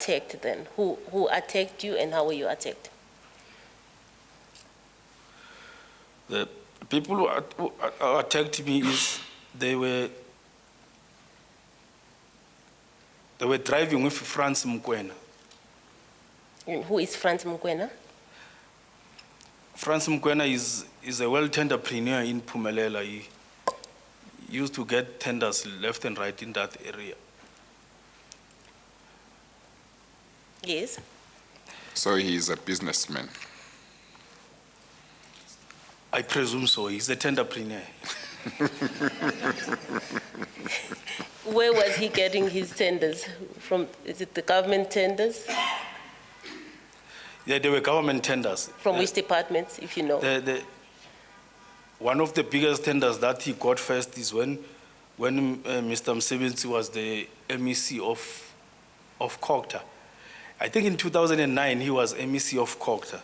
attacked then? Who attacked you and how were you attacked? The people who attacked me is they were driving with Franz Mkwena. And who is Franz Mkwena? Franz Mkwena is a world entrepreneur in Phumelela. He used to get tenders left and right in that area. Yes. So he is a businessman. I presume so. He's a entrepreneur. Where was he getting his tenders from? Is it the government tenders? Yeah, they were government tenders. From which departments, if you know? One of the biggest tenders that he got first is when Mr. Msebenzi was the MEC of Kokta. I think in 2009 he was MEC of Kokta.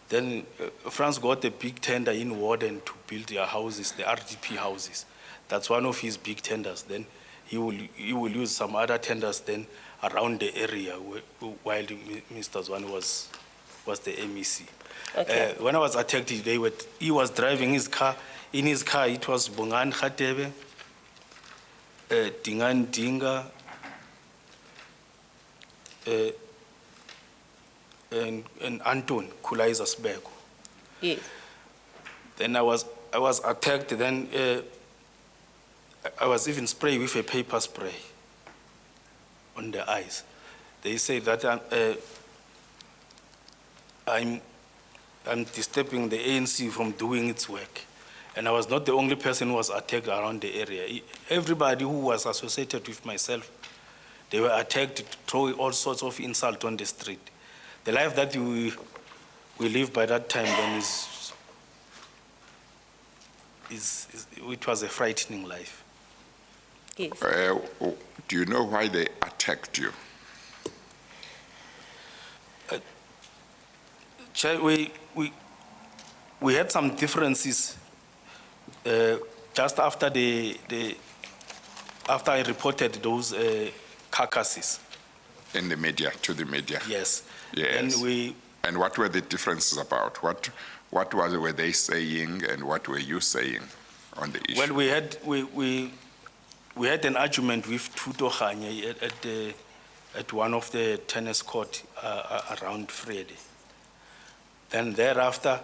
Then France got a big tender in Warden to build their houses, the RDP houses. That's one of his big tenders. Then he will use some other tenders then around the area while Mr. Zwane was the MEC. Okay. When I was attacked, he was driving his car. In his car, it was Bongan Radebe, Dingan Dinga, and Anton Kulaiza Sbeko. Yes. Then I was attacked. Then I was even sprayed with a paper spray on the eyes. They say that I'm disturbing the ANC from doing its work. And I was not the only person who was attacked around the area. Everybody who was associated with myself, they were attacked, throwing all sorts of insult on the street. The life that we lived by that time then it was a frightening life. Yes. Do you know why they attacked you? Chair, we had some differences just after after I reported those carcasses. In the media, to the media? Yes. Yes. And and what were the differences about? What were they saying and what were you saying on the issue? Well, we had an argument with Tuto Khanye at one of the tennis court around Vrede. Then thereafter.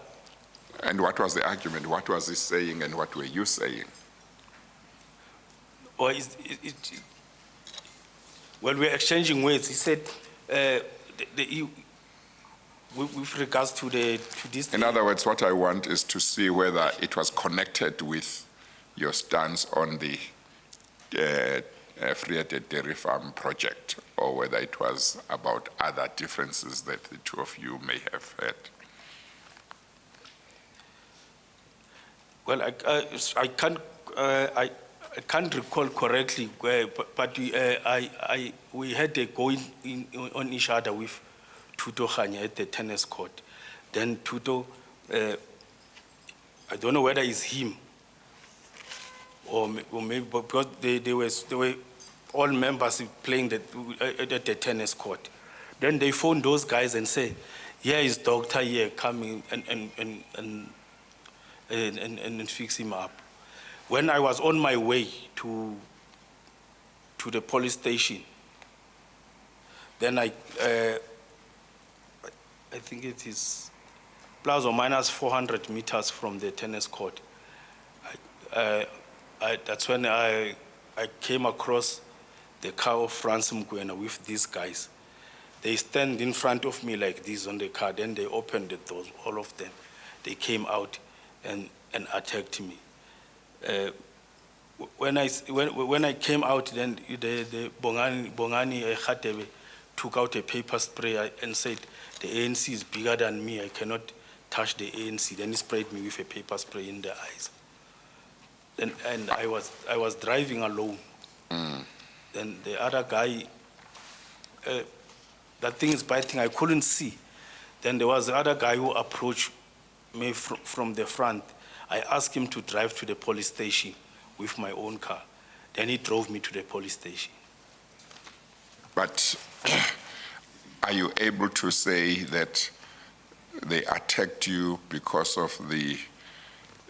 And what was the argument? What was he saying and what were you saying? Well, we were exchanging words. He said, with regards to this. In other words, what I want is to see whether it was connected with your stance on the Vrede Dairy Farm project, or whether it was about other differences that the two of you may have had. Well, I can't recall correctly, but we had a go on each other with Tuto Khanye at the tennis court. Then Tuto, I don't know whether it's him or maybe because they were all members playing at the tennis court. Then they phoned those guys and say, "Here is doctor here coming and fix him up." When I was on my way to the police station, then I think it is plus or minus 400 meters from the tennis court. That's when I came across the car of Franz Mkwena with these guys. They stand in front of me like this on the car, then they opened the doors, all of them. They came out and attacked me. When I came out, then the Bongani Radebe took out a paper spray and said, "The ANC is bigger than me, I cannot touch the ANC." Then he sprayed me with a paper spray in the eyes. And I was driving alone. Then the other guy, that thing is biting, I couldn't see. Then there was the other guy who approached me from the front. I asked him to drive to the police station with my own car. Then he drove me to the police station. But Are you able to say that they attacked you because of the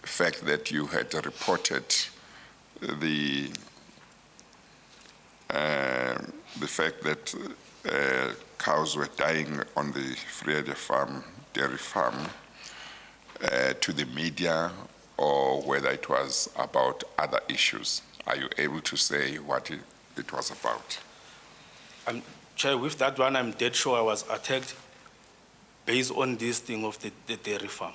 fact that you had reported the fact that cows were dying on the Vrede farm, dairy farm, to the media, or whether it was about other issues? Are you able to say what it was about? Chair, with that one, I'm dead sure I was attacked based on this thing of the dairy farm.